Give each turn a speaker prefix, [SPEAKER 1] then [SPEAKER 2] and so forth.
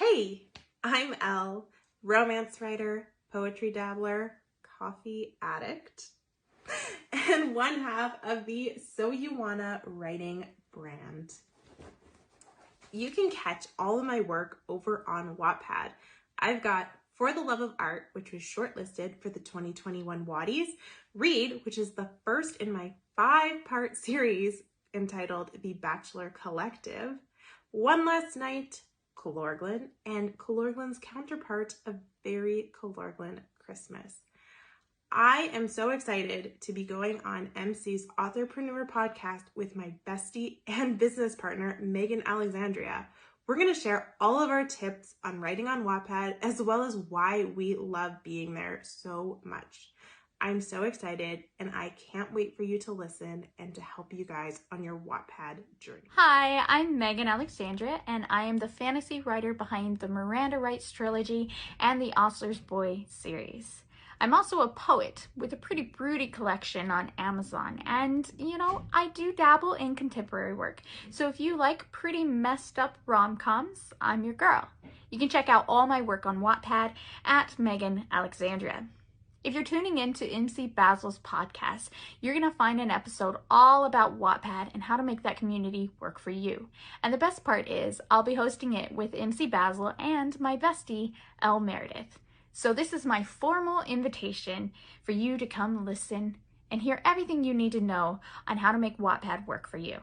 [SPEAKER 1] Hey, I'm Elle, romance writer, poetry dabbler, coffee addict, and one half of the So You Wanna writing brand. You can catch all of my work over on Wattpad. I've got For the Love of Art, which was shortlisted for the 2021 Waddies, Read, which is the first in my 5-part series entitled The Bachelor Collective, One Last Night, Calorglan, and Calorglan's counterpart, A Very Calorglan Christmas. I am so excited to be going on MC's Authorpreneur podcast with my bestie and business partner, Megan Alexandria. We're going to share all of our tips on writing on Wattpad, as well as why we love being there so much. I'm so excited, and I can't wait for you to listen and to help you guys on your Wattpad journey.
[SPEAKER 2] Hi, I'm Megan Alexandria, and I am the fantasy writer behind the Miranda Writes trilogy and the Ostler's Boy series. I'm also a poet with a pretty broody collection on Amazon, and I do dabble in contemporary work. So if you like pretty messed up rom-coms, I'm your girl. You can check out all my work on Wattpad at Megan Alexandria. If you're tuning in to MC Basil's podcast, you're going to find an episode all about Wattpad and how to make that community work for you. And the best part is I'll be hosting it with MC Basil and my bestie, Elle Meredith. So this is my formal invitation for you to come listen and hear everything you need to know on how to make Wattpad work for you.